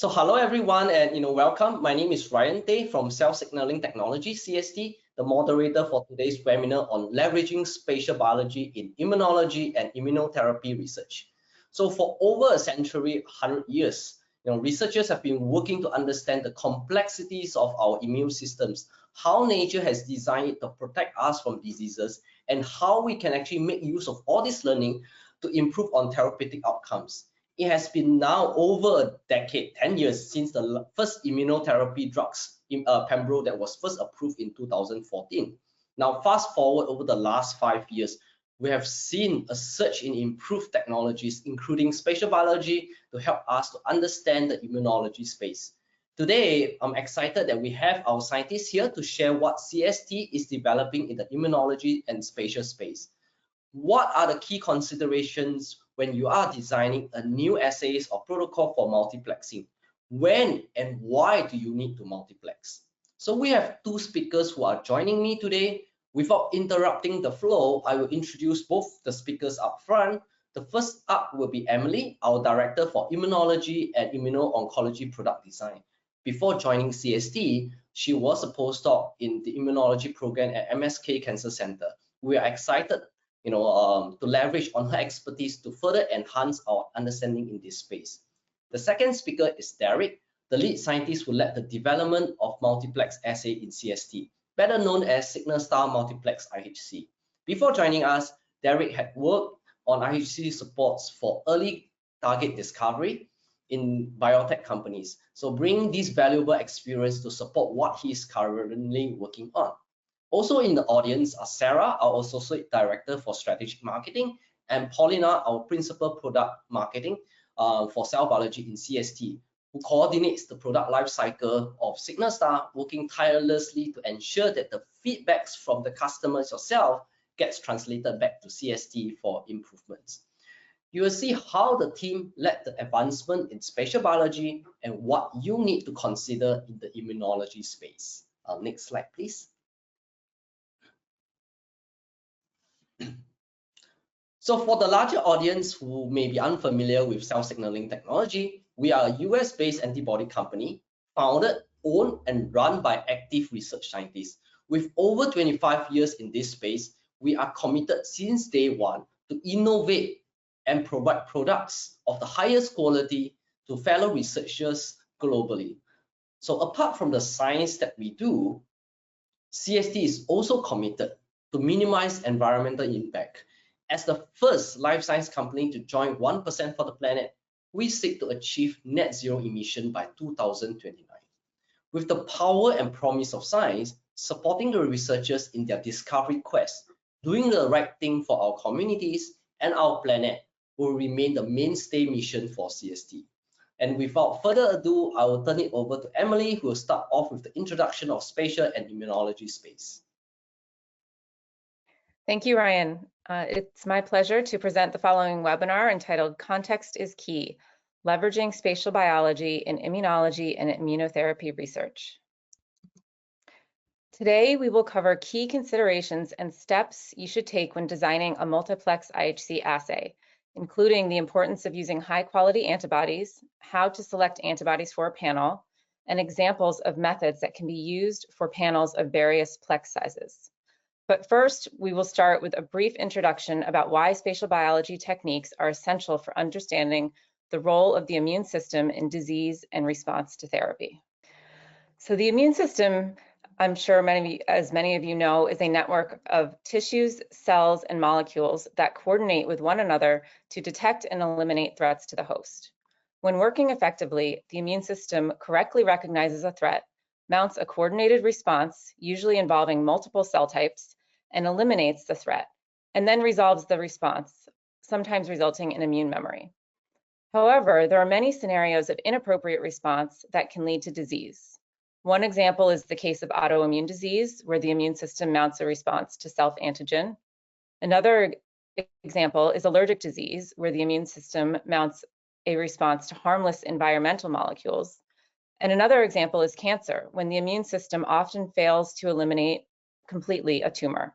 So hello everyone, and welcome. My name is Ryan Tay from Cell Signaling Technology, CST, the moderator for today's webinar on leveraging spatial biology in immunology and immunotherapy research. So for over a century, 100 years, researchers have been working to understand the complexities of our immune systems, how nature has designed it to protect us from diseases, and how we can actually make use of all this learning to improve on therapeutic outcomes. It has been now over a decade, 10 years, since the first immunotherapy drugs, Pembro, that was first approved in 2014. Now, fast forward over the last 5 years, we have seen a surge in improved technologies, including spatial biology, to help us to understand the immunology space. Today, I'm excited that we have our scientists here to share what CST is developing in the immunology and spatial space. What are the key considerations when you are designing a new assays or protocol for multiplexing? When and why do you need to multiplex? So we have two speakers who are joining me today. Without interrupting the flow, I will introduce both the speakers up front. The first up will be Emily, our Director for Immunology and Immuno-Oncology Product Design. Before joining CST, she was a postdoc in the immunology program at MSK Cancer Center. We are excited to leverage on her expertise to further enhance our understanding in this space. The second speaker is Derek, the lead scientist who led the development of multiplex assay in CST, better known as Signal Star Multiplex IHC. Before joining us, Derek had worked on IHC supports for early target discovery in biotech companies, so bringing this valuable experience to support what he is currently working on. Also in the audience are Sarah, our Associate Director for Strategic Marketing, and Paulina, our Principal Product Marketing for Cell Biology in CST, who coordinates the product lifecycle of Signal Star, working tirelessly to ensure that the feedbacks from the customers yourself gets translated back to CST for improvements. You will see how the team led the advancement in spatial biology and what you need to consider in the immunology space. Next slide, please. So for the larger audience who may be unfamiliar with cell signaling technology, we are a US-based antibody company founded, owned, and run by active research scientists. With over 25 years in this space, we are committed since day one to innovate and provide products of the highest quality to fellow researchers globally. So apart from the science that we do, CST is also committed to minimize environmental impact. As the first life science company to join 1% for the planet, we seek to achieve net zero emission by 2029. With the power and promise of science, supporting the researchers in their discovery quest, doing the right thing for our communities and our planet will remain the mainstay mission for CST. And without further ado, I will turn it over to Emily, who will start off with the introduction of spatial and immunology space. Thank you, Ryan. It's my pleasure to present the following webinar entitled Context is Key, Leveraging Spatial Biology in Immunology and Immunotherapy Research. Today, we will cover key considerations and steps you should take when designing a multiplex IHC assay, including the importance of using high-quality antibodies, how to select antibodies for a panel, and examples of methods that can be used for panels of various plex sizes. But first, we will start with a brief introduction about why spatial biology techniques are essential for understanding the role of the immune system in disease and response to therapy. So the immune system, I'm sure as many of you know, is a network of tissues, cells, and molecules that coordinate with one another to detect and eliminate threats to the host. When working effectively, the immune system correctly recognizes a threat, mounts a coordinated response, usually involving multiple cell types, and eliminates the threat, and then resolves the response, sometimes resulting in immune memory. However, there are many scenarios of inappropriate response that can lead to disease. One example is the case of autoimmune disease, where the immune system mounts a response to self-antigen. Another example is allergic disease, where the immune system mounts a response to harmless environmental molecules. And another example is cancer, when the immune system often fails to eliminate completely a tumor.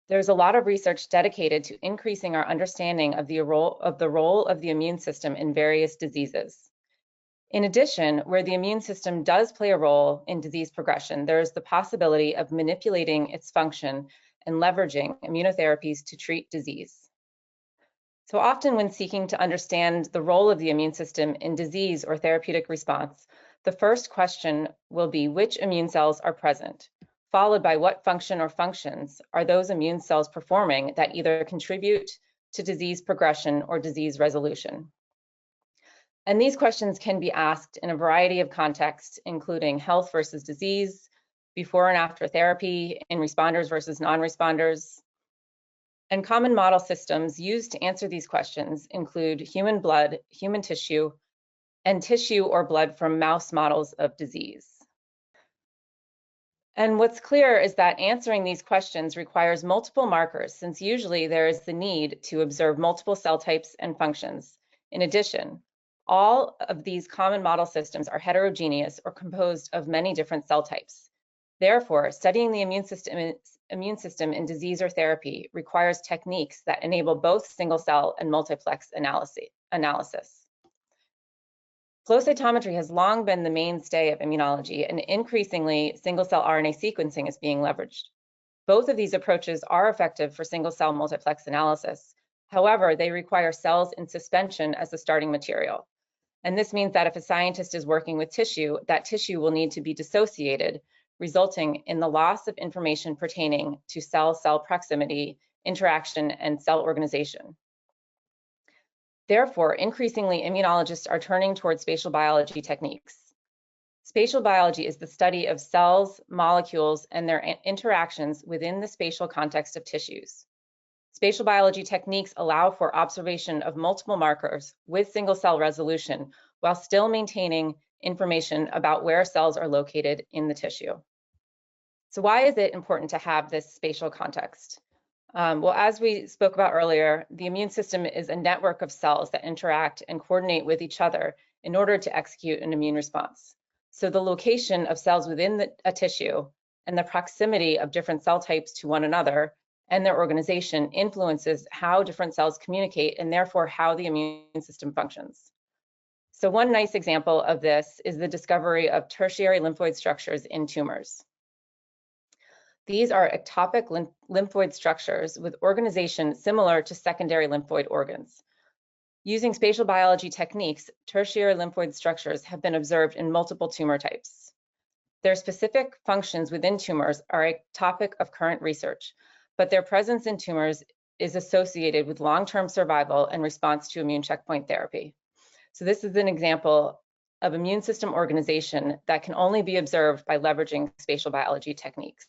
There's a lot of research dedicated to increasing our understanding of the role of the immune system in various diseases. In addition, where the immune system does play a role in disease progression, there is the possibility of manipulating its function and leveraging immunotherapies to treat disease. So often when seeking to understand the role of the immune system in disease or therapeutic response, the first question will be which immune cells are present, followed by what function or functions are those immune cells performing that either contribute to disease progression or disease resolution. And these questions can be asked in a variety of contexts, including health versus disease, before and after therapy, in responders versus non-responders. And common model systems used to answer these questions include human blood, human tissue, and tissue or blood from mouse models of disease. And what's clear is that answering these questions requires multiple markers, since usually there is the need to observe multiple cell types and functions. In addition, all of these common model systems are heterogeneous or composed of many different cell types. Therefore, studying the immune system in disease or therapy requires techniques that enable both single cell and multiplex analysis. Flow cytometry has long been the mainstay of immunology, and increasingly single-cell RNA sequencing is being leveraged. Both of these approaches are effective for single-cell multiplex analysis. However, they require cells in suspension as the starting material. And this means that if a scientist is working with tissue, that tissue will need to be dissociated, resulting in the loss of information pertaining to cell-cell proximity, interaction, and cell organization. Therefore, increasingly, immunologists are turning towards spatial biology techniques. Spatial biology is the study of cells, molecules, and their interactions within the spatial context of tissues. Spatial biology techniques allow for observation of multiple markers with single-cell resolution while still maintaining information about where cells are located in the tissue. So why is it important to have this spatial context? Well, as we spoke about earlier, the immune system is a network of cells that interact and coordinate with each other in order to execute an immune response. So the location of cells within a tissue and the proximity of different cell types to one another and their organization influences how different cells communicate and therefore how the immune system functions. So one nice example of this is the discovery of tertiary lymphoid structures in tumors. These are ectopic lymphoid structures with organization similar to secondary lymphoid organs. Using spatial biology techniques, tertiary lymphoid structures have been observed in multiple tumor types. Their specific functions within tumors are a topic of current research, but their presence in tumors is associated with long-term survival and response to immune checkpoint therapy. So this is an example of immune system organization that can only be observed by leveraging spatial biology techniques.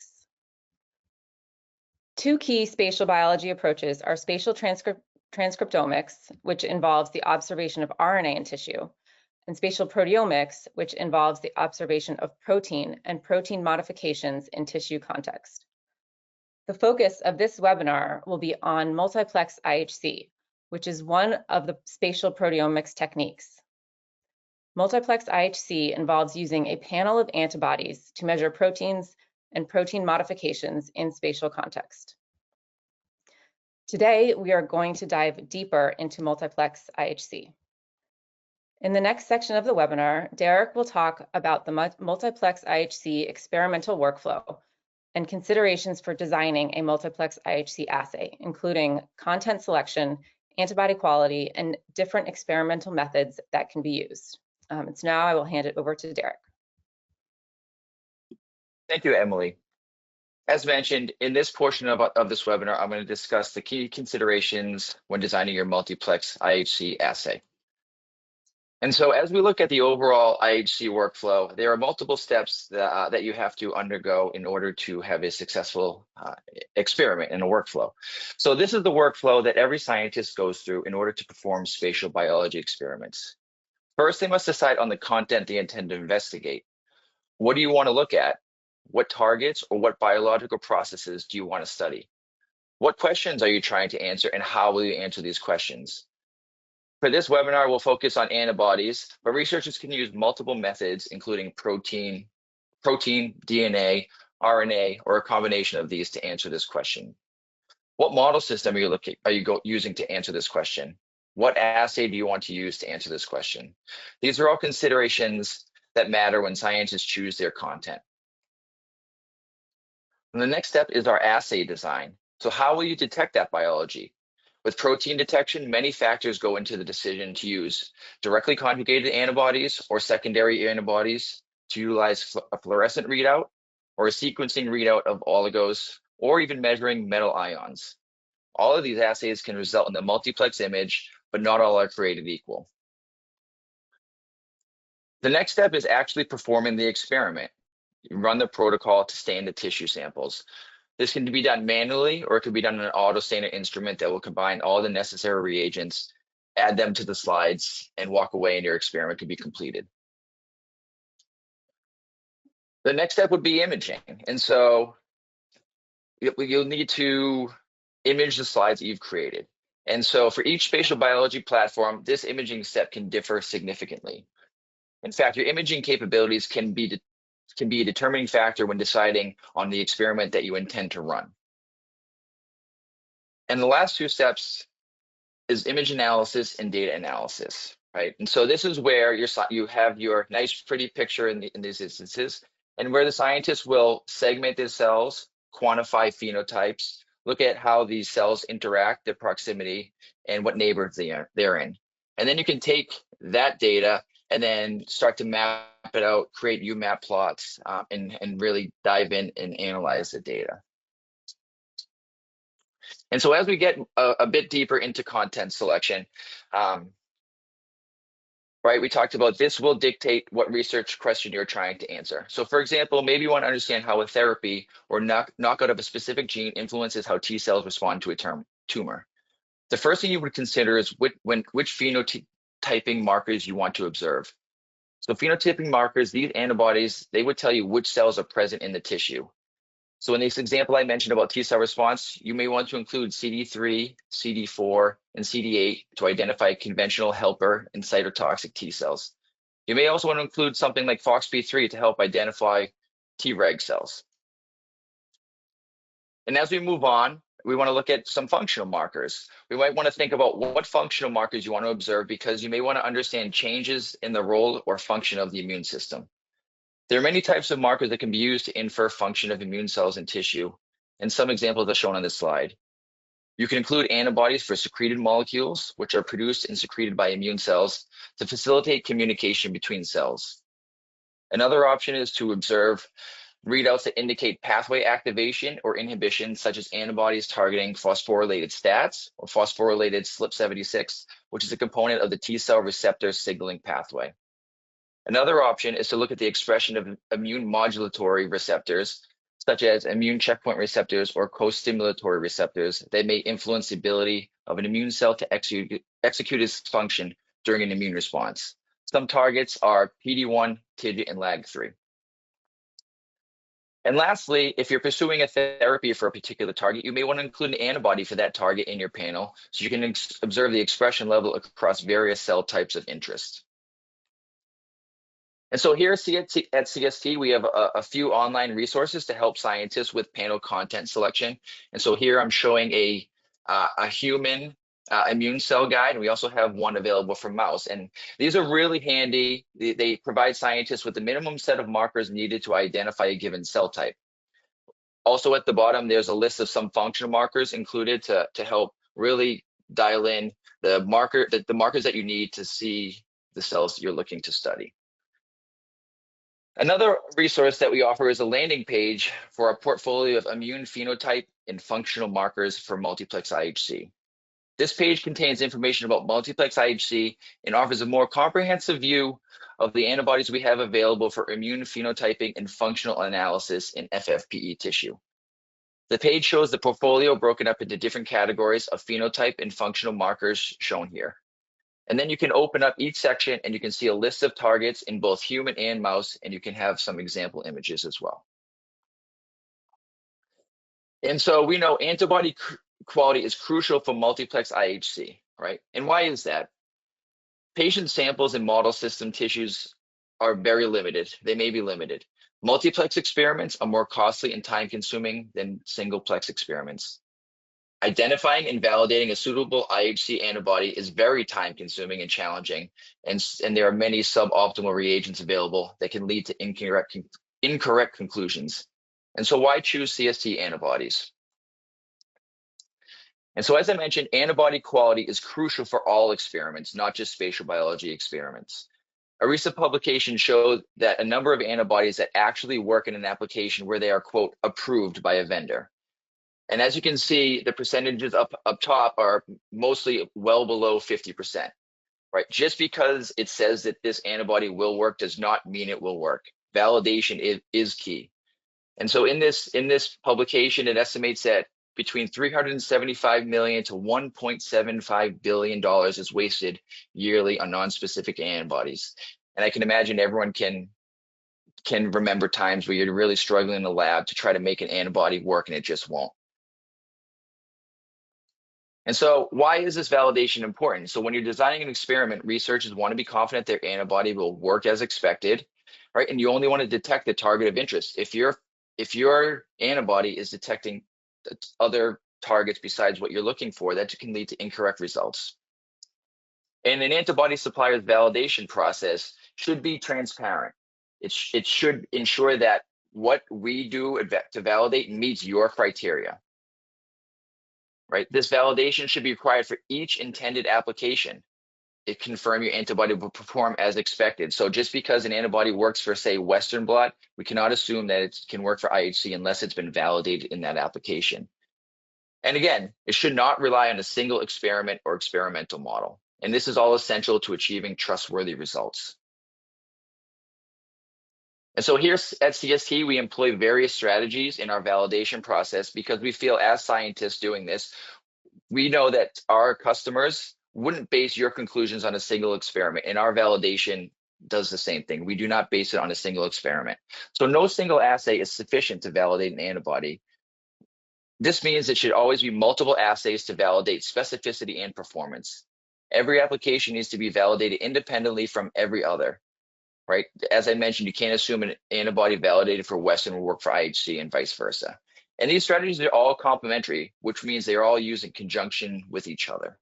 Two key spatial biology approaches are spatial transcriptomics, which involves the observation of RNA in tissue, and spatial proteomics, which involves the observation of protein and protein modifications in tissue context. The focus of this webinar will be on multiplex IHC, which is one of the spatial proteomics techniques. Multiplex IHC involves using a panel of antibodies to measure proteins and protein modifications in spatial context. Today, we are going to dive deeper into multiplex IHC. In the next section of the webinar, Derek will talk about the multiplex IHC experimental workflow and considerations for designing a multiplex IHC assay, including content selection, antibody quality, and different experimental methods that can be used. So now I will hand it over to Derek. Thank you, Emily. As mentioned, in this portion of this webinar, I'm going to discuss the key considerations when designing your multiplex IHC assay. And so as we look at the overall IHC workflow, there are multiple steps that you have to undergo in order to have a successful experiment in a workflow. So this is the workflow that every scientist goes through in order to perform spatial biology experiments. First, they must decide on the content they intend to investigate. What do you want to look at? What targets or what biological processes do you want to study? What questions are you trying to answer, and how will you answer these questions? For this webinar, we'll focus on antibodies, but researchers can use multiple methods, including protein, DNA, RNA, or a combination of these to answer this question. What model system are you using to answer this question? What assay do you want to use to answer this question? These are all considerations that matter when scientists choose their content. And the next step is our assay design. So how will you detect that biology? With protein detection, many factors go into the decision to use directly conjugated antibodies or secondary antibodies, to utilize a fluorescent readout or a sequencing readout of oligos, or even measuring metal ions. All of these assays can result in a multiplex image, but not all are created equal. The next step is actually performing the experiment. You run the protocol to stain the tissue samples. This can be done manually, or it could be done in an auto stainer instrument that will combine all the necessary reagents, add them to the slides, and walk away, and your experiment can be completed. The next step would be imaging. And so you'll need to image the slides that you've created. And so for each spatial biology platform, this imaging step can differ significantly. In fact, your imaging capabilities can be a determining factor when deciding on the experiment that you intend to run. And the last two steps is image analysis and data analysis, right? And so this is where you have your nice, pretty picture in these instances, and where the scientists will segment the cells, quantify phenotypes, look at how these cells interact, their proximity, and what neighborhoods they're in. And then you can take that data and then start to map it out, create UMAP plots, and really dive in and analyze the data. And so as we get a bit deeper into content selection, right, we talked about this will dictate what research question you're trying to answer. So for example, maybe you want to understand how a therapy or knockout of a specific gene influences how T cells respond to a tumor. The first thing you would consider is which phenotyping markers you want to observe. So phenotyping markers, these antibodies, they would tell you which cells are present in the tissue. So in this example I mentioned about T cell response, you may want to include CD3, CD4, and CD8 to identify conventional helper and cytotoxic T cells. You may also want to include something like FOXP3 to help identify Treg cells. And as we move on, we want to look at some functional markers. We might want to think about what functional markers you want to observe, because you may want to understand changes in the role or function of the immune system. There are many types of markers that can be used to infer function of immune cells in tissue, and some examples are shown on this slide. You can include antibodies for secreted molecules, which are produced and secreted by immune cells to facilitate communication between cells. Another option is to observe readouts that indicate pathway activation or inhibition, such as antibodies targeting phosphorylated STATs or phosphorylated SLP76, which is a component of the T cell receptor signaling pathway. Another option is to look at the expression of immune modulatory receptors, such as immune checkpoint receptors or co-stimulatory receptors that may influence the ability of an immune cell to execute its function during an immune response. Some targets are PD-1, TIGIT, and LAG3. And lastly, if you're pursuing a therapy for a particular target, you may want to include an antibody for that target in your panel, so you can observe the expression level across various cell types of interest. And so here at CST, we have a few online resources to help scientists with panel content selection. And so here I'm showing a human immune cell guide, and we also have one available for mouse. And these are really handy. They provide scientists with the minimum set of markers needed to identify a given cell type. Also at the bottom, there's a list of some functional markers included to help really dial in the markers that you need to see the cells you're looking to study. Another resource that we offer is a landing page for a portfolio of immune phenotype and functional markers for multiplex IHC. This page contains information about multiplex IHC and offers a more comprehensive view of the antibodies we have available for immune phenotyping and functional analysis in FFPE tissue. The page shows the portfolio broken up into different categories of phenotype and functional markers shown here. And then you can open up each section and you can see a list of targets in both human and mouse, and you can have some example images as well. And so we know antibody quality is crucial for multiplex IHC, right? And why is that? Patient samples and model system tissues are very limited. They may be limited. Multiplex experiments are more costly and time consuming than singleplex experiments. Identifying and validating a suitable IHC antibody is very time consuming and challenging, and there are many suboptimal reagents available that can lead to incorrect conclusions. And so why choose CST antibodies? And so, as I mentioned, antibody quality is crucial for all experiments, not just spatial biology experiments. A recent publication showed that a number of antibodies that actually work in an application where they are, quote, approved by a vendor. And as you can see, the percentages up top are mostly well below 50%, right? Just because it says that this antibody will work does not mean it will work. Validation is key. And so in this publication, it estimates that between $375 million to $1.75 billion is wasted yearly on non-specific antibodies. And I can imagine everyone can remember times where you're really struggling in the lab to try to make an antibody work and it just won't. And so why is this validation important? So when you're designing an experiment, researchers want to be confident their antibody will work as expected, right? And you only want to detect the target of interest. If your antibody is detecting other targets besides what you're looking for, that can lead to incorrect results. And an antibody supplier's validation process should be transparent. It should ensure that what we do to validate meets your criteria. Right? This validation should be required for each intended application. It confirms your antibody will perform as expected. So just because an antibody works for, say, Western blot, we cannot assume that it can work for IHC unless it's been validated in that application. And again, it should not rely on a single experiment or experimental model. And this is all essential to achieving trustworthy results. And so here at CST, we employ various strategies in our validation process because we feel as scientists doing this, we know that our customers wouldn't base your conclusions on a single experiment, and our validation does the same thing. We do not base it on a single experiment. So no single assay is sufficient to validate an antibody. This means it should always be multiple assays to validate specificity and performance. Every application needs to be validated independently from every other. Right? As I mentioned, you can't assume an antibody validated for Western will work for IHC and vice versa. And these strategies are all complementary, which means they're all used in conjunction with each other.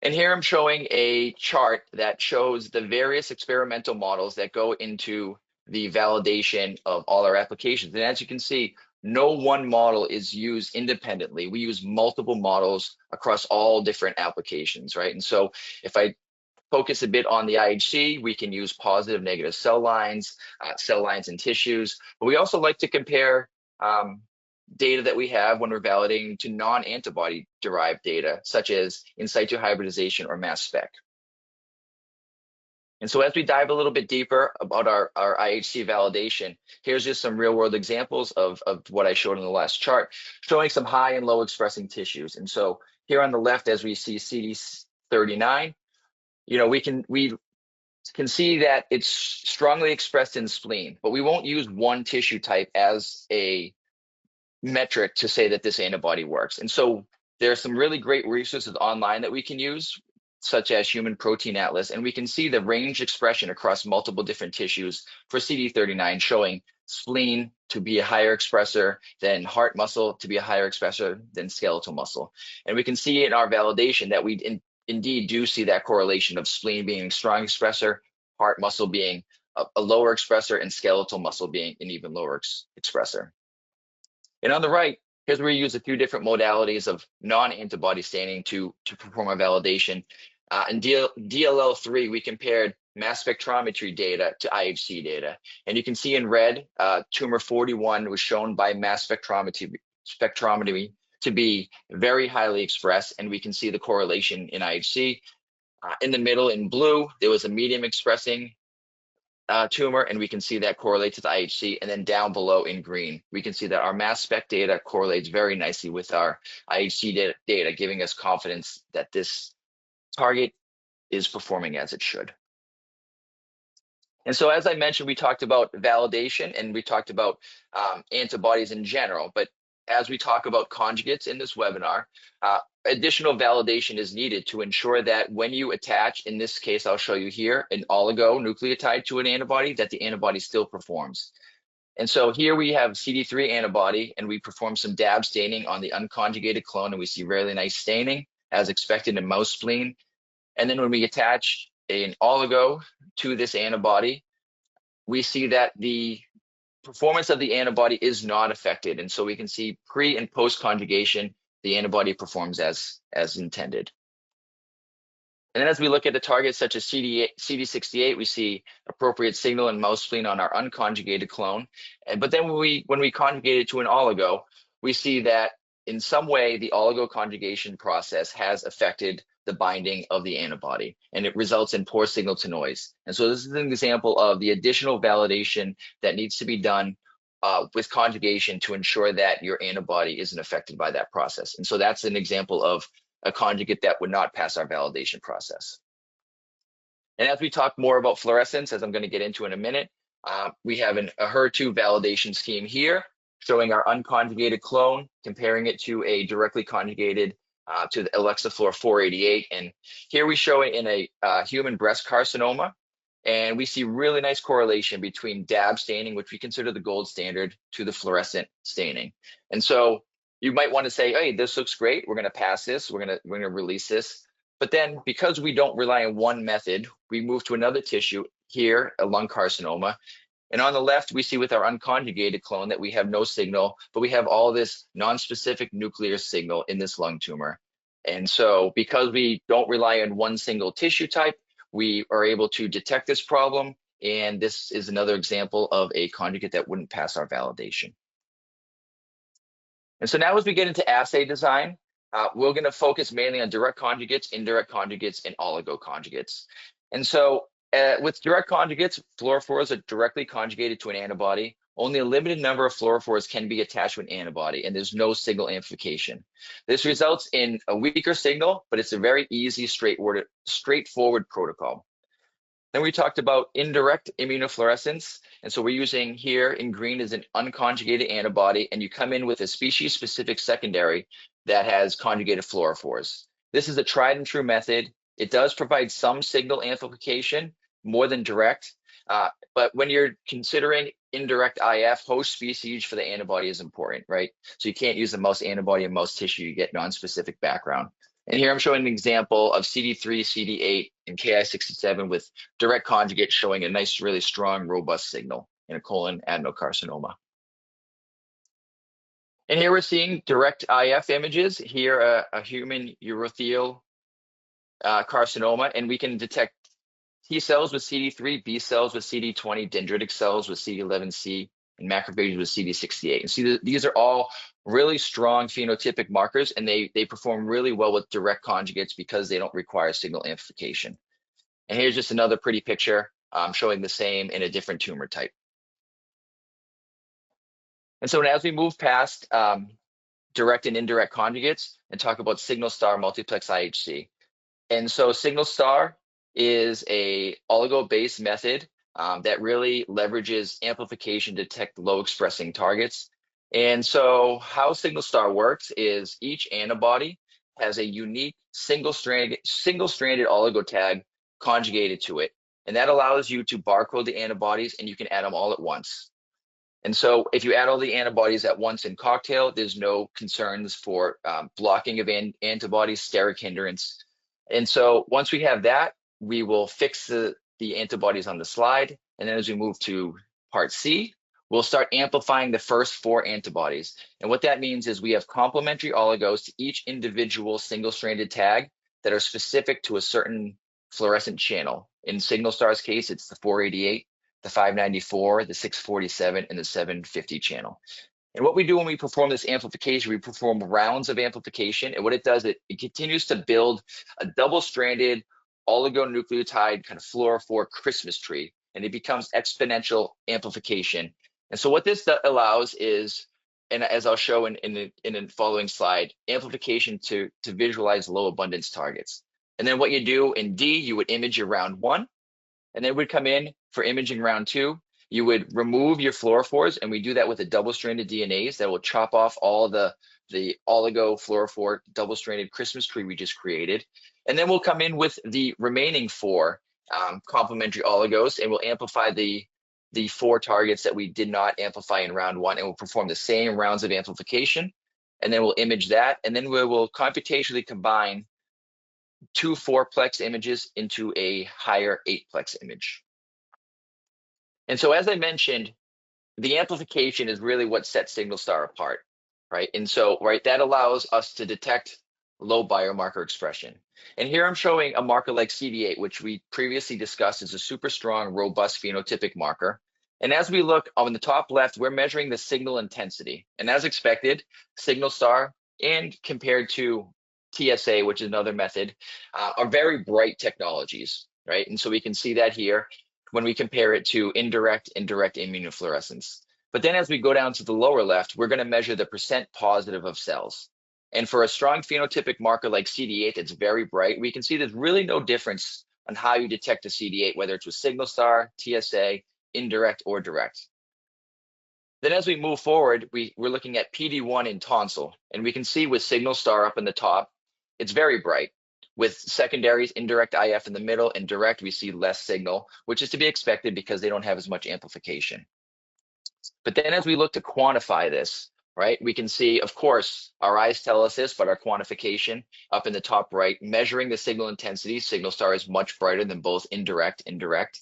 And here I'm showing a chart that shows the various experimental models that go into the validation of all our applications. And as you can see, no one model is used independently. We use multiple models across all different applications, right? And so if I focus a bit on the IHC, we can use positive, negative cell lines in tissues. But we also like to compare data that we have when we're validating to non-antibody derived data, such as in situ hybridization or mass spec. And so as we dive a little bit deeper about our IHC validation, here's just some real world examples of what I showed in the last chart, showing some high and low expressing tissues. And so here on the left, as we see CD39, we can see that it's strongly expressed in spleen, but we won't use one tissue type as a metric to say that this antibody works. And so there are some really great resources online that we can use, such as Human Protein Atlas, and we can see the range expression across multiple different tissues for CD39, showing spleen to be a higher expressor than heart muscle, to be a higher expressor than skeletal muscle. And we can see in our validation that we indeed do see that correlation of spleen being a strong expressor, heart muscle being a lower expressor, and skeletal muscle being an even lower expressor. And on the right, here's where we use a few different modalities of non-antibody staining to perform our validation. In DLL3, we compared mass spectrometry data to IHC data. And you can see in red, tumor 41 was shown by mass spectrometry to be very highly expressed, and we can see the correlation in IHC. In the middle, in blue, there was a medium expressing tumor, and we can see that correlates to IHC. And then down below in green, we can see that our mass spec data correlates very nicely with our IHC data, giving us confidence that this target is performing as it should. And so, as I mentioned, we talked about validation and we talked about antibodies in general, but as we talk about conjugates in this webinar, additional validation is needed to ensure that when you attach, in this case, I'll show you here, an oligonucleotide to an antibody, that the antibody still performs. And so here we have CD3 antibody, and we perform some dab staining on the unconjugated clone, and we see really nice staining as expected in mouse spleen. And then when we attach an oligo to this antibody, we see that the performance of the antibody is not affected. And so we can see pre and post conjugation, the antibody performs as intended. And then as we look at the targets such as CD68, we see appropriate signal in mouse spleen on our unconjugated clone. But then when we conjugate it to an oligo, we see that in some way the oligo conjugation process has affected the binding of the antibody, and it results in poor signal to noise. And so this is an example of the additional validation that needs to be done with conjugation to ensure that your antibody isn't affected by that process. And so that's an example of a conjugate that would not pass our validation process. And as we talk more about fluorescence, as I'm going to get into in a minute, we have a HER2 validation scheme here showing our unconjugated clone, comparing it to a directly conjugated to the Elexaflor 488. And here we show it in a human breast carcinoma. And we see really nice correlation between dab staining, which we consider the gold standard, to the fluorescent staining. And so you might want to say, hey, this looks great. We're going to pass this. We're going to release this. But then because we don't rely on one method, we move to another tissue here, a lung carcinoma. And on the left, we see with our unconjugated clone that we have no signal, but we have all this non-specific nuclear signal in this lung tumor. And so because we don't rely on one single tissue type, we are able to detect this problem. And this is another example of a conjugate that wouldn't pass our validation. And so now as we get into assay design, we're going to focus mainly on direct conjugates, indirect conjugates, and oligo conjugates. And so with direct conjugates, fluorophores are directly conjugated to an antibody. Only a limited number of fluorophores can be attached to an antibody, and there's no signal amplification. This results in a weaker signal, but it's a very easy, straightforward protocol. Then we talked about indirect immunofluorescence. And so we're using here in green is an unconjugated antibody, and you come in with a species-specific secondary that has conjugated fluorophores. This is a tried and true method. It does provide some signal amplification, more than direct. But when you're considering indirect IF, host species for the antibody is important, right? So you can't use the mouse antibody in mouse tissue, you get non-specific background. And here I'm showing an example of CD3, CD8, and Ki67 with direct conjugate showing a nice, really strong, robust signal in a colon adenocarcinoma. And here we're seeing direct IF images. Here, a human urothelial carcinoma, and we can detect T cells with CD3, B cells with CD20, dendritic cells with CD11C, and macrophages with CD68. And see, these are all really strong phenotypic markers, and they perform really well with direct conjugates because they don't require signal amplification. And here's just another pretty picture showing the same in a different tumor type. And so as we move past direct and indirect conjugates and talk about signal star multiplex IHC. And so signal star is a oligo-based method that really leverages amplification to detect low expressing targets. And so how signal star works is each antibody has a unique single-stranded oligo tag conjugated to it. And that allows you to barcode the antibodies, and you can add them all at once. And so if you add all the antibodies at once in cocktail, there's no concerns for blocking of antibodies, steric hindrance. And so once we have that, we will fix the antibodies on the slide. And then as we move to part C, we'll start amplifying the first 4 antibodies. And what that means is we have complementary oligos to each individual single-stranded tag that are specific to a certain fluorescent channel. In Signal Star's case, it's the 488, the 594, the 647, and the 750 channel. And what we do when we perform this amplification, we perform rounds of amplification. And what it does, it continues to build a double-stranded oligonucleotide kind of fluorophore Christmas tree, and it becomes exponential amplification. And so what this allows is, and as I'll show in the following slide, amplification to visualize low abundance targets. And then what you do in D, you would image your round 1, and then we'd come in for imaging round 2. You would remove your fluorophores, and we do that with a double-stranded DNase that will chop off all the oligo fluorophore double-stranded Christmas tree we just created. And then we'll come in with the remaining 4 complementary oligos, and we'll amplify the the 4 targets that we did not amplify in round 1, and we'll perform the same rounds of amplification, and then we'll image that, and then we will computationally combine 2 4-plex images into a higher 8-plex image. And so, as I mentioned, the amplification is really what sets Signal-STAR apart, right? And so, that allows us to detect low biomarker expression. And here I'm showing a marker like CD8, which we previously discussed as a super strong, robust phenotypic marker. And as we look on the top left, we're measuring the signal intensity. And as expected, Signal-STAR and compared to TSA, which is another method, are very bright technologies, right? And so we can see that here when we compare it to indirect and direct immunofluorescence. But then as we go down to the lower left, we're going to measure the percent positive of cells. And for a strong phenotypic marker like CD8 that's very bright, we can see there's really no difference on how you detect a CD8, whether it's with Signal-STAR, TSA, indirect, or direct. Then as we move forward, we're looking at PD1 in tonsil, and we can see with Signal-STAR up in the top, it's very bright. With secondaries, indirect IF in the middle, and direct, we see less signal, which is to be expected because they don't have as much amplification. But then as we look to quantify this, right, we can see, of course, our eyes tell us this, but our quantification up in the top right, measuring the signal intensity, Signal-STAR is much brighter than both indirect and direct.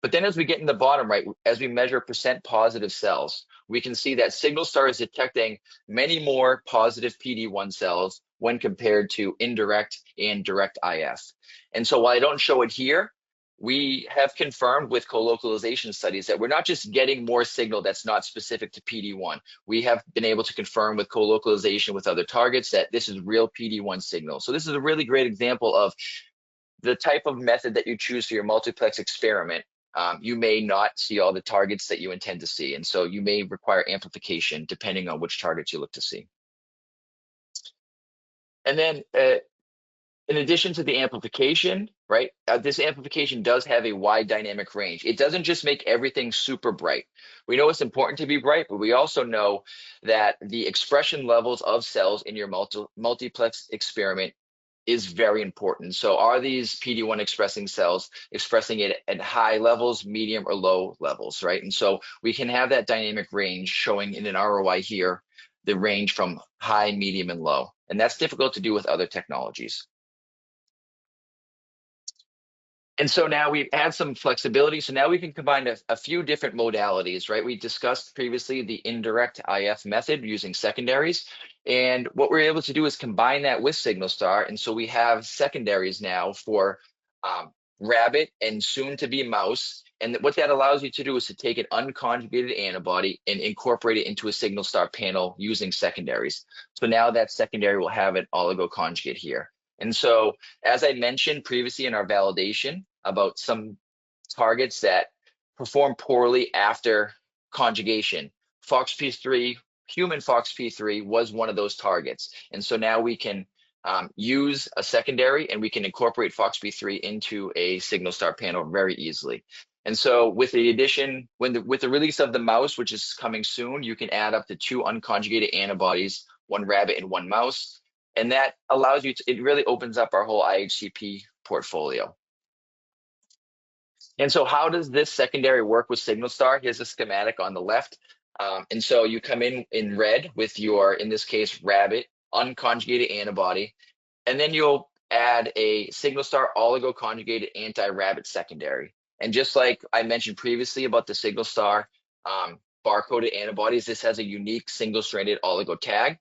But then as we get in the bottom right, as we measure percent positive cells, we can see that Signal-STAR is detecting many more positive PD1 cells when compared to indirect and direct IF. And so while I don't show it here, we have confirmed with co-localization studies that we're not just getting more signal that's not specific to PD1. We have been able to confirm with co-localization with other targets that this is real PD1 signal. So this is a really great example of the type of method that you choose for your multiplex experiment. You may not see all the targets that you intend to see, and so you may require amplification depending on which targets you look to see. And then in addition to the amplification, right, this amplification does have a wide dynamic range. It doesn't just make everything super bright. We know it's important to be bright, but we also know that the expression levels of cells in your multiplex experiment is very important. So are these PD1 expressing cells expressing it at high levels, medium, or low levels, right? And so we can have that dynamic range showing in an ROI here, the range from high, medium, and low. And that's difficult to do with other technologies. And so now we've had some flexibility. So now we can combine a few different modalities, right? We discussed previously the indirect IF method using secondaries. And what we're able to do is combine that with Signal-STAR. And so we have secondaries now for rabbit and soon to be mouse. And what that allows you to do is to take an unconjugated antibody and incorporate it into a Signal-STAR panel using secondaries. So now that secondary will have an oligoconjugate here. And so, as I mentioned previously in our validation about some targets that perform poorly after conjugation, FOXP3, human FOXP3 was one of those targets. And so now we can use a secondary and we can incorporate FOXP3 into a Signal-STAR panel very easily. And so with the addition, with the release of the mouse, which is coming soon, you can add up to 2 unconjugated antibodies, 1 rabbit and 1 mouse. And that allows you to, it really opens up our whole IHCP portfolio. And so how does this secondary work with Signal-STAR? Here's a schematic on the left. And so you come in red with your, in this case, rabbit, unconjugated antibody, and then you'll add a Signal-STAR oligoconjugated anti-rabbit secondary. And just like I mentioned previously about the Signal-STAR barcoded antibodies, this has a unique single-stranded oligo tag.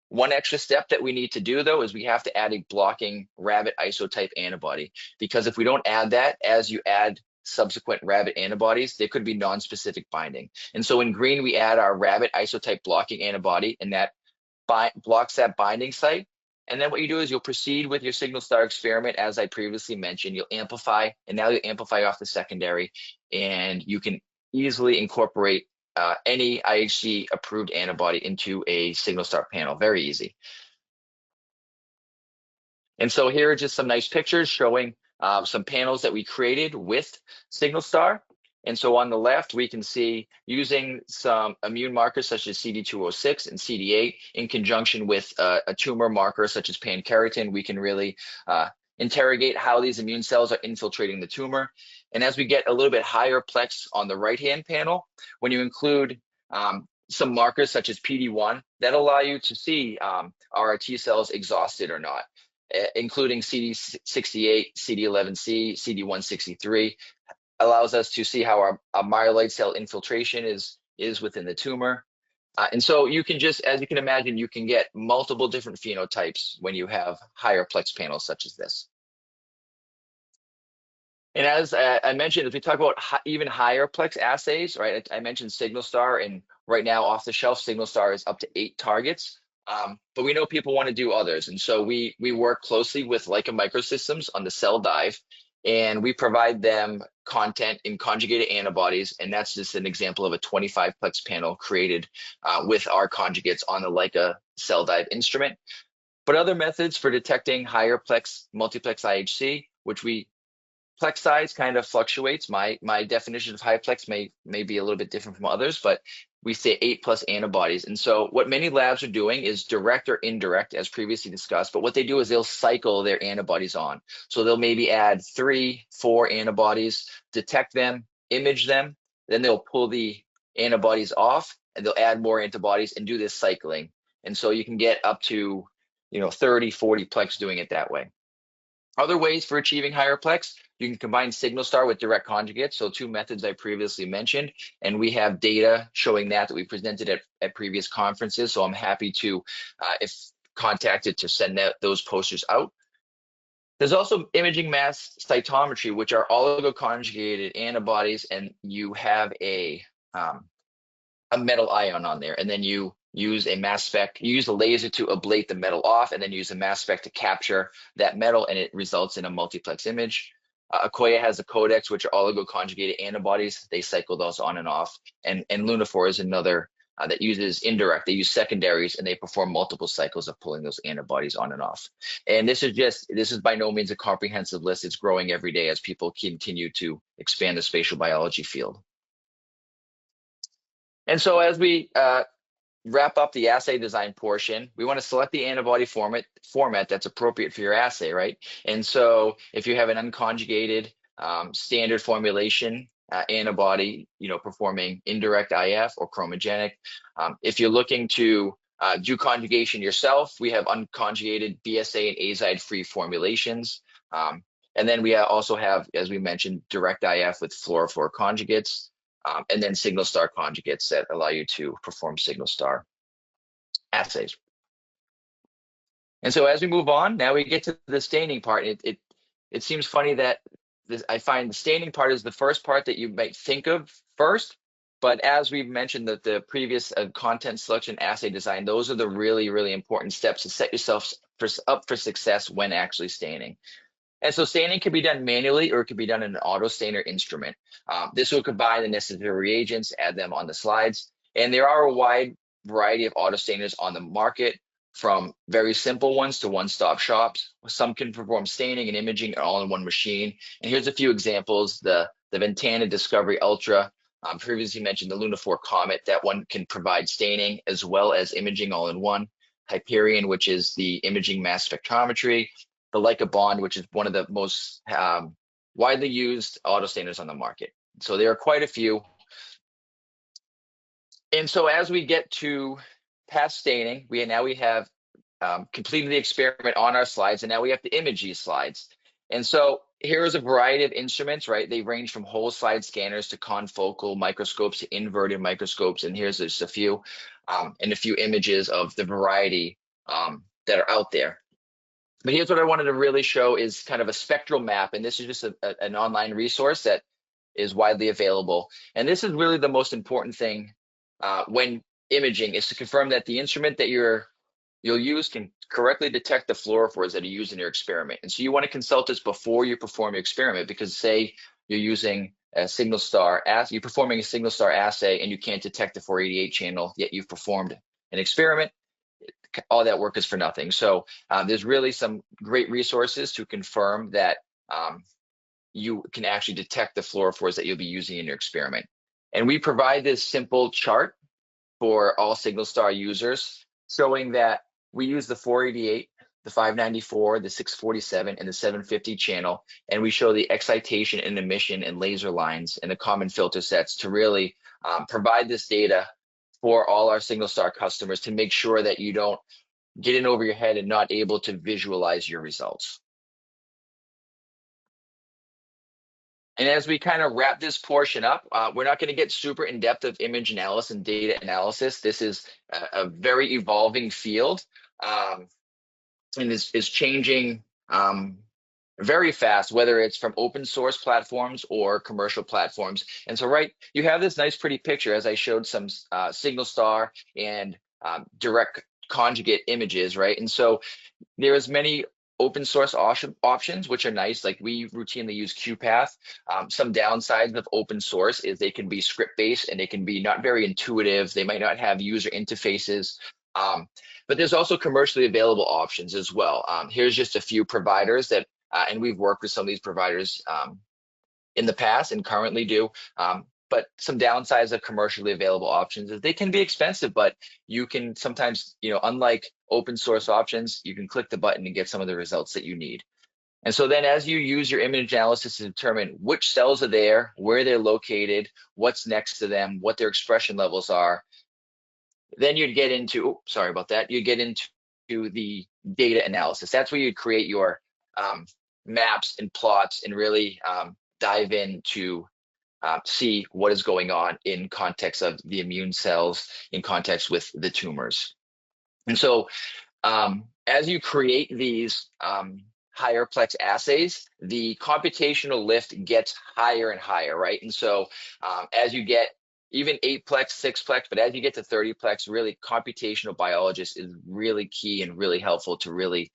One extra step that we need to do, though, is we have to add a blocking rabbit isotype antibody, because if we don't add that, as you add subsequent rabbit antibodies, there could be non-specific binding. And so in green, we add our rabbit isotype blocking antibody, and that blocks that binding site. And then what you do is you'll proceed with your Signal-STAR experiment, as I previously mentioned. You'll amplify, and now you amplify off the secondary, and you can easily incorporate any IHC approved antibody into a Signal-STAR panel. Very easy. And so here are just some nice pictures showing some panels that we created with Signal-STAR. And so on the left, we can see using some immune markers such as CD206 and CD8 in conjunction with a tumor marker such as pankeratin, we can really interrogate how these immune cells are infiltrating the tumor. And as we get a little bit higher plex on the right-hand panel, when you include some markers such as PD-1, that allow you to see are our T cells exhausted or not, including CD68, CD11C, CD163, allows us to see how our myeloid cell infiltration is within the tumor. And so you can just, as you can imagine, you can get multiple different phenotypes when you have higher plex panels such as this. And as I mentioned, as we talk about even higher plex assays, right? I mentioned Signalstar, and right now off the shelf, Signalstar is up to 8 targets. But we know people want to do others. And so we work closely with Leica Microsystems on the cell dive, and we provide them content in conjugated antibodies. And that's just an example of a 25 plex panel created with our conjugates on the Leica cell dive instrument. But other methods for detecting higher plex multiplex IHC, which plex size kind of fluctuates. My definition of high plex may be a little bit different from others, but we say 8+ antibodies. And so what many labs are doing is direct or indirect, as previously discussed, but what they do is they'll cycle their antibodies on. So they'll maybe add 3, 4 antibodies, detect them, image them, then they'll pull the antibodies off and they'll add more antibodies and do this cycling. And so you can get up to 30, 40 plex doing it that way. Other ways for achieving higher plex, you can combine Signalstar with direct conjugates, so 2 methods I previously mentioned, and we have data showing that we presented at previous conferences, so I'm happy to, if contacted, to send those posters out. There's also imaging mass cytometry, which are oligoconjugated antibodies, and you have a metal ion on there, and then you use a mass spec, you use a laser to ablate the metal off, and then use a mass spec to capture that metal, and it results in a multiplex image. Akoya has a codex, which are oligoconjugated antibodies. They cycle those on and off. And Lunaphore is another that uses indirect. They use secondaries, and they perform multiple cycles of pulling those antibodies on and off. And this is by no means a comprehensive list. It's growing every day as people continue to expand the spatial biology field. And so as we wrap up the assay design portion, we want to select the antibody format that's appropriate for your assay, right? And so if you have an unconjugated standard formulation antibody, performing indirect IF or chromogenic. If you're looking to do conjugation yourself, we have unconjugated BSA and azide-free formulations. And then we also have, as we mentioned, direct IF with fluorophore conjugates. And then Signalstar conjugates that allow you to perform Signalstar assays. And so as we move on, now we get to the staining part. It seems funny that I find the staining part is the first part that you might think of first, but as we've mentioned that the previous content selection assay design, those are the really, really important steps to set yourself up for success when actually staining. And so staining can be done manually or it can be done in an auto stainer instrument. This will combine the necessary reagents, add them on the slides. And there are a wide variety of auto stainers on the market, from very simple ones to one-stop shops. Some can perform staining and imaging all in one machine. And here's a few examples. The Ventana Discovery Ultra, previously mentioned the Lunaphore Comet, that one can provide staining as well as imaging all in one. Hyperion, which is the imaging mass spectrometry. The Leica Bond, which is one of the most widely used auto stainers on the market. So there are quite a few. And so as we get to past staining, we have completed the experiment on our slides, and now we have to image these slides. And so here is a variety of instruments, right? They range from whole slide scanners to confocal microscopes to inverted microscopes. And here's just a few, and a few images of the variety that are out there. But here's what I wanted to really show is kind of a spectral map. And this is just an online resource that is widely available. And this is really the most important thing when imaging, is to confirm that the instrument that you'll use can correctly detect the fluorophores that are used in your experiment. And so you want to consult this before you perform your experiment, because say you're using a Signalstar assay, you're performing a Signalstar assay and you can't detect the 488 channel, yet you've performed an experiment, all that work is for nothing. So there's really some great resources to confirm that you can actually detect the fluorophores that you'll be using in your experiment. And we provide this simple chart for all Signalstar users, showing that we use the 488, the 594, the 647, and the 750 channel, and we show the excitation and emission and laser lines and the common filter sets to really provide this data for all our single star customers to make sure that you don't get in over your head and not able to visualize your results. And as we kind of wrap this portion up, we're not going to get super in depth of image analysis and data analysis. This is a very evolving field, and is changing very fast, whether it's from open source platforms or commercial platforms. And so, right, you have this nice pretty picture as I showed some signal star and direct conjugate images, right? And so there is many open source options, which are nice. Like we routinely use QPath. Some downsides of open source is they can be script based and they can be not very intuitive. They might not have user interfaces. But there's also commercially available options as well. Here's just a few providers that, and we've worked with some of these providers in the past and currently do. But some downsides of commercially available options is they can be expensive, but you can sometimes, unlike open source options, you can click the button and get some of the results that you need. And so then as you use your image analysis to determine which cells are there, where they're located, what's next to them, what their expression levels are, then you'd get into, you get into the data analysis. That's where you create your maps and plots and really dive in to see what is going on in context of the immune cells, in context with the tumors. And so as you create these higher plex assays, the computational lift gets higher and higher, right? And so as you get even 8-plex, 6-plex, but as you get to 30-plex, really computational biologist is really key and really helpful to really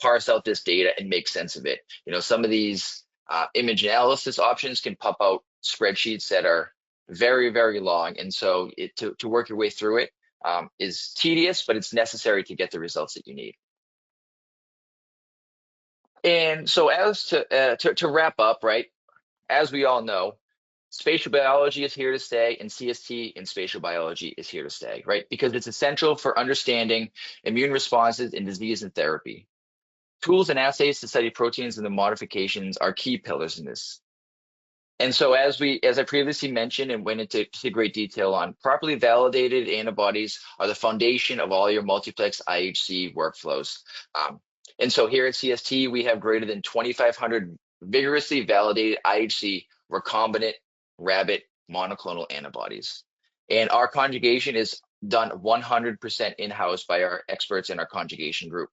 parse out this data and make sense of it. Some of these image analysis options can pop out spreadsheets that are very, very long. And so to work your way through it is tedious, but it's necessary to get the results that you need. And so as to wrap up, right, as we all know, spatial biology is here to stay, and CST in spatial biology is here to stay, right? Because it's essential for understanding immune responses in disease and therapy. Tools and assays to study proteins and the modifications are key pillars in this. And so as I previously mentioned and went into great detail on, properly validated antibodies are the foundation of all your multiplex IHC workflows. And so here at CST, we have greater than 2,500 vigorously validated IHC recombinant rabbit monoclonal antibodies. And our conjugation is done 100% in-house by our experts in our conjugation group.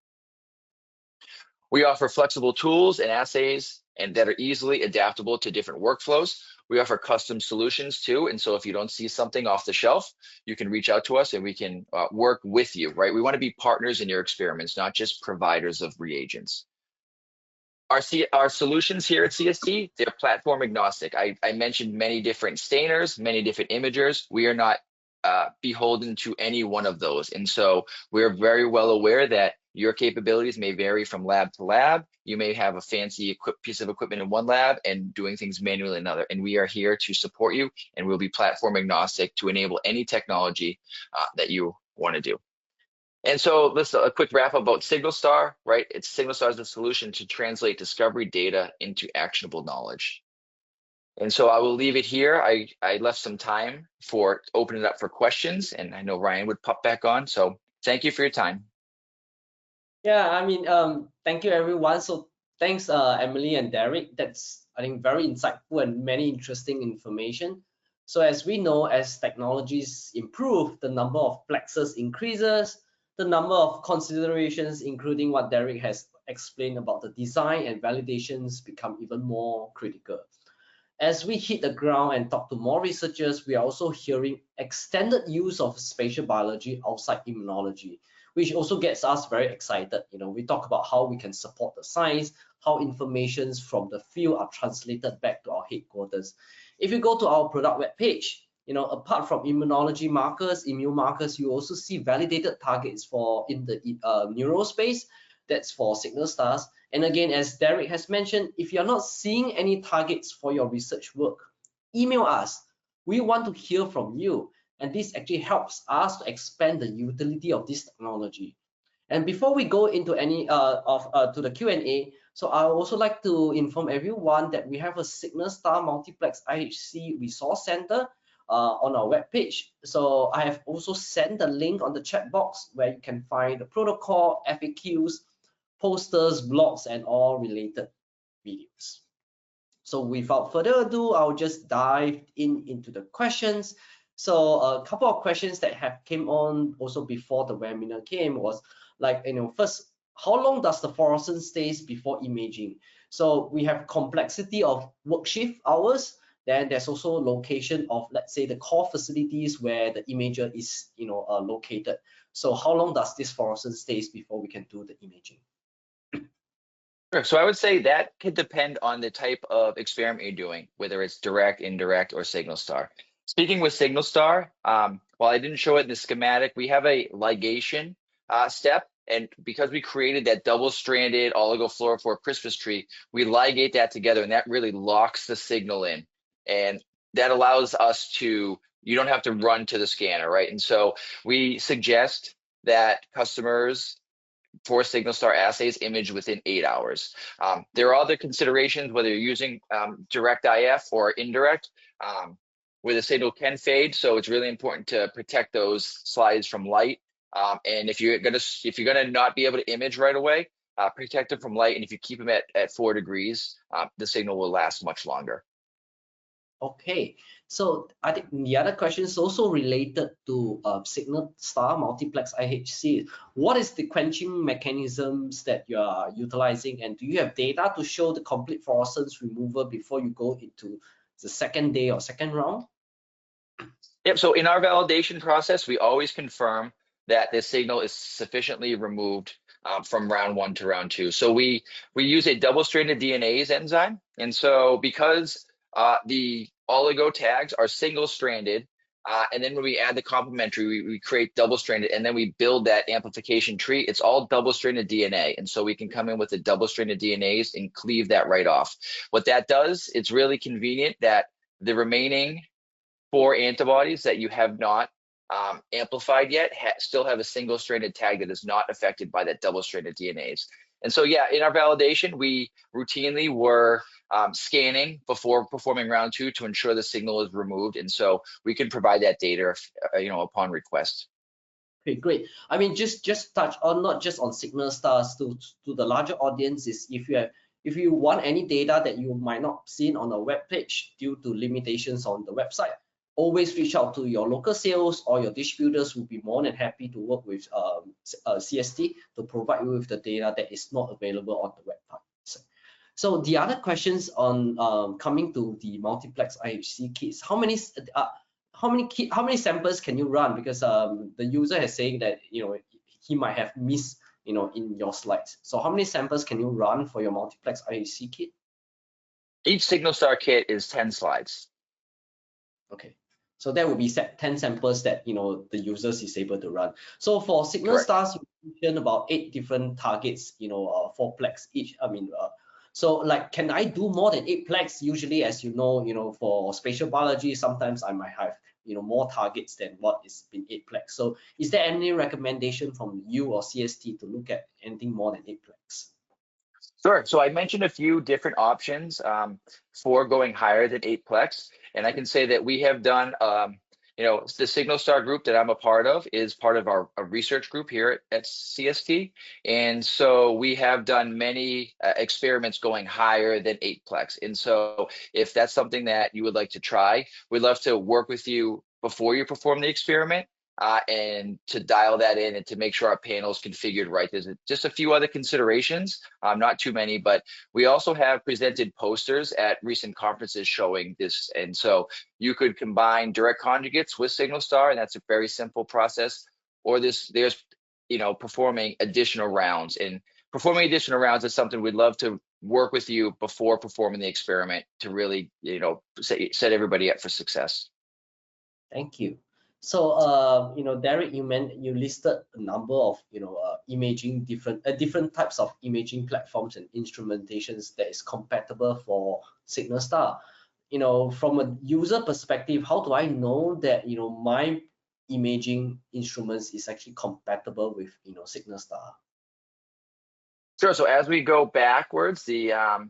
We offer flexible tools and assays and that are easily adaptable to different workflows. We offer custom solutions too. And so if you don't see something off the shelf, you can reach out to us and we can work with you, right? We want to be partners in your experiments, not just providers of reagents. Our solutions here at CST, they're platform agnostic. I mentioned many different stainers, many different imagers. We are not beholden to any one of those. And so we're very well aware that your capabilities may vary from lab to lab. You may have a fancy piece of equipment in one lab and doing things manually in another. And we are here to support you, and we'll be platform agnostic to enable any technology that you want to do. And so let's a quick wrap about SignalStar, right? SignalStar is the solution to translate discovery data into actionable knowledge. And so I will leave it here. I left some time for opening it up for questions, and I know Ryan would pop back on. So thank you for your time. Yeah, thank you everyone. So thanks Emily and Derek. That's, I think, very insightful and many interesting information. So as we know, as technologies improve, the number of plexes increases, the number of considerations, including what Derek has explained about the design and validations, become even more critical. As we hit the ground and talk to more researchers, we are also hearing extended use of spatial biology outside immunology, which also gets us very excited. We talk about how we can support the science, how informations from the field are translated back to our headquarters. If you go to our product web page, apart from immunology markers, immune markers, you also see validated targets in the neuro space. That's for signal stars. And again, as Derek has mentioned, if you're not seeing any targets for your research work, email us. We want to hear from you. And this actually helps us to expand the utility of this technology. And before we go into any to the Q&A, so I would also like to inform everyone that we have a Signal-Star Multiplex IHC Resource Center on our webpage. So I have also sent the link on the chat box where you can find the protocol, FAQs, posters, blogs, and all related videos. So without further ado, I'll just dive into the questions. So a couple of questions that have came on also before the webinar came was like, first, how long does the fluorescence stays before imaging? So we have complexity of work shift hours. Then there's also location of, let's say, the core facilities where the imager is, located. So how long does this fluorescence stays before we can do the imaging? Sure. So I would say that could depend on the type of experiment you're doing, whether it's direct, indirect, or Signal-Star. Speaking with Signal-Star, while I didn't show it in the schematic, we have a ligation step. And because we created that double-stranded oligofluorophore Christmas tree, we ligate that together, and that really locks the signal in. And that allows us to, you don't have to run to the scanner, right? And so we suggest that customers for Signal-Star assays image within 8 hours. There are other considerations, whether you're using direct IF or indirect, where the signal can fade. So it's really important to protect those slides from light. And if you're gonna not be able to image right away, protect them from light. And if you keep them at 4 degrees, the signal will last much longer. Okay, so I think the other question is also related to Signal-Star Multiplex IHC. What is the quenching mechanisms that you are utilizing, and do you have data to show the complete fluorescence removal before you go into the second day or second round? Yep, so in our validation process, we always confirm that the signal is sufficiently removed from round 1 to round 2. So we use a double-stranded DNase enzyme, and so because the oligo tags are single-stranded, and then when we add the complementary, we create double-stranded, and then we build that amplification tree. It's all double-stranded DNA, and so we can come in with a double-stranded DNase and cleave that right off. What that does, it's really convenient that the remaining 4 antibodies that you have not amplified yet still have a single-stranded tag that is not affected by that double-stranded DNase. And so, yeah, in our validation, we routinely were scanning before performing round 2 to ensure the signal is removed. And so we can provide that data, upon request. Okay, great. I mean, just touch on not just on Signal-Stars to the larger audiences. If you want any data that you might not seen on a web page due to limitations on the website, always reach out to your local sales or your distributors will be more than happy to work with CST to provide you with the data that is not available on the website. So the other questions on coming to the multiplex IHC kits, how many samples can you run? Because the user is saying that he might have missed in your slides. So how many samples can you run for your multiplex IHC kit? Each Signal-Star kit is 10 slides. Okay, so that would be 10 samples that the users is able to run. So for Signal-Stars, you mentioned about 8 different targets, 4 plex each. I mean, so like, can I do more than 8 plex? Usually, as you know, for spatial biology, sometimes I might have more targets than what is been 8 plex. So is there any recommendation from you or CST to look at anything more than 8 plex? Sure. So I mentioned a few different options for going higher than 8 plex, and I can say that we have done, the Signal-Star group that I'm a part of is part of our research group here at CST, and so we have done many experiments going higher than 8 plex. And so if that's something that you would like to try, we'd love to work with you before you perform the experiment. And to dial that in and to make sure our panel is configured right. There's just a few other considerations, not too many, but we also have presented posters at recent conferences showing this. And so you could combine direct conjugates with Signal-Star, and that's a very simple process. Or there's performing additional rounds. And performing additional rounds is something we'd love to work with you before performing the experiment to really, set everybody up for success. Thank you. So, Derek, you listed a number of, imaging different types of imaging platforms and instrumentations that is compatible for Signal-Star. From a user perspective, how do I know that, my imaging instruments is actually compatible with, you know, Signal Star? Sure. So as we go backwards, we have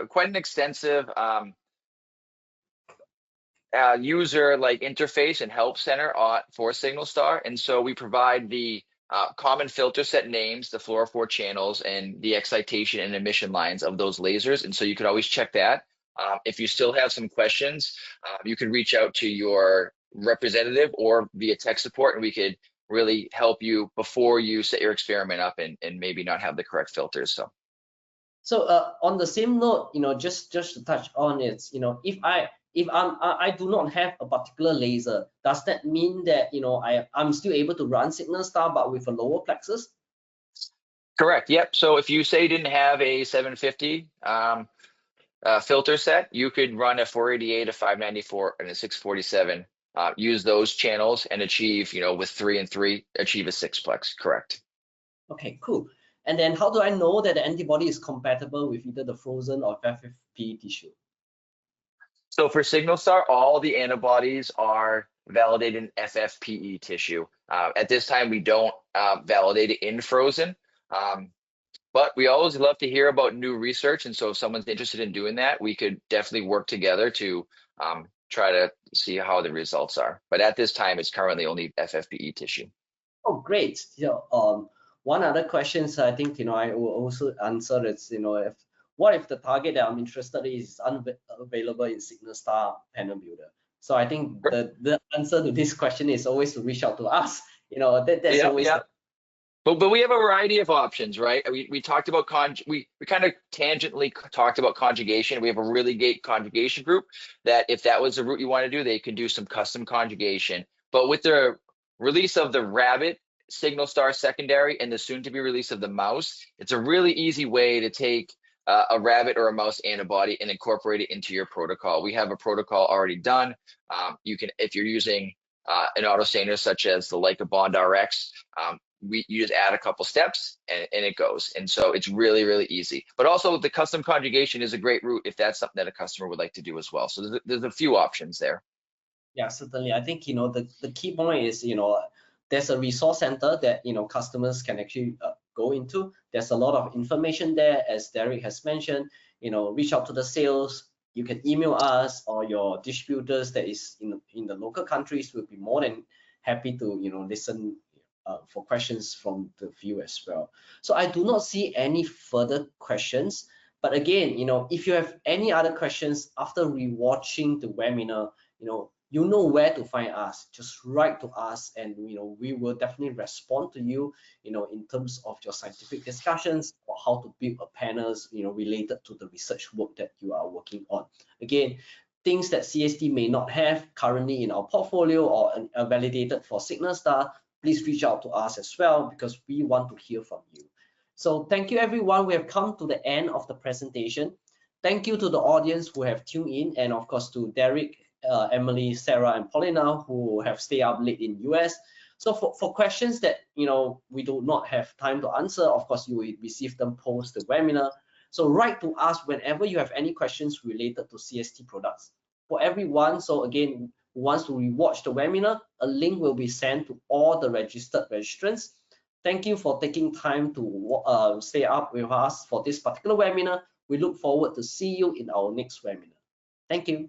quite an extensive user like interface and help center for Signal Star, and so we provide the common filter set names, the fluorophore channels, and the excitation and emission lines of those lasers. And so you could always check that. If you still have some questions, you can reach out to your representative or via tech support, and we could really help you before you set your experiment up and maybe not have the correct filters. So on the same note, you know, just to touch on it, you know, if I do not have a particular laser, does that mean that, you know, I'm still able to run Signal Star but with a lower plexus? Correct. Yep. So if you say you didn't have a 750 filter set, you could run a 488, a 594, and a 647. Use those channels and achieve, you know, with 3 and 3, achieve a 6-plex. Correct. Okay, cool. And then how do I know that the antibody is compatible with either the frozen or FFP tissue? So for Signal Star, all the antibodies are validated in FFPE tissue. At this time, we don't validate it in frozen, but we always love to hear about new research. And so if someone's interested in doing that, we could definitely work together to try to see how the results are. But at this time, it's currently only FFPE tissue. Oh, great. You know, one other question, so I think, you know, I will also answer is, you know, what if the target that I'm interested in is unavailable in Signal Star Panel Builder? So I think the answer to this question is always to reach out to us. You know, that's always. Yeah. But we have a variety of options, right? We talked about we kind of tangentially talked about conjugation. We have a really great conjugation group that if that was the route you want to do, they can do some custom conjugation. But with the release of the rabbit Signal Star secondary and the soon to be release of the mouse, it's a really easy way to take a rabbit or a mouse antibody and incorporate it into your protocol. We have a protocol already done. You can, if you're using an autostainer such as the Leica Bond RX, you just add a couple steps and it goes. And so it's really, really easy. But also the custom conjugation is a great route if that's something that a customer would like to do as well. So there's a few options there. Yeah, certainly. I think, you know, the key point is, you know, there's a resource center that, you know, customers can actually go into. There's a lot of information there, as Derek has mentioned. You know, reach out to the sales. You can email us, or your distributors that is in the local countries will be more than happy to, you know, listen for questions from the view as well. So I do not see any further questions. But again, you know, if you have any other questions after rewatching the webinar, you know where to find us. Just write to us, and you know, we will definitely respond to you, you know, in terms of your scientific discussions or how to build a panels, you know, related to the research work that you are working on. Again, things that CST may not have currently in our portfolio or are validated for Signal Star, please reach out to us as well, because we want to hear from you. So thank you, everyone. We have come to the end of the presentation. Thank you to the audience who have tuned in, and of course to Derek, Emily, Sarah, and Paulina who have stayed up late in US. So for questions that, you know, we do not have time to answer, of course you will receive them post the webinar. So write to us whenever you have any questions related to CST products. For everyone, so again, who wants to rewatch the webinar, a link will be sent to all the registered registrants. Thank you for taking time to stay up with us for this particular webinar. We look forward to see you in our next webinar. Thank you.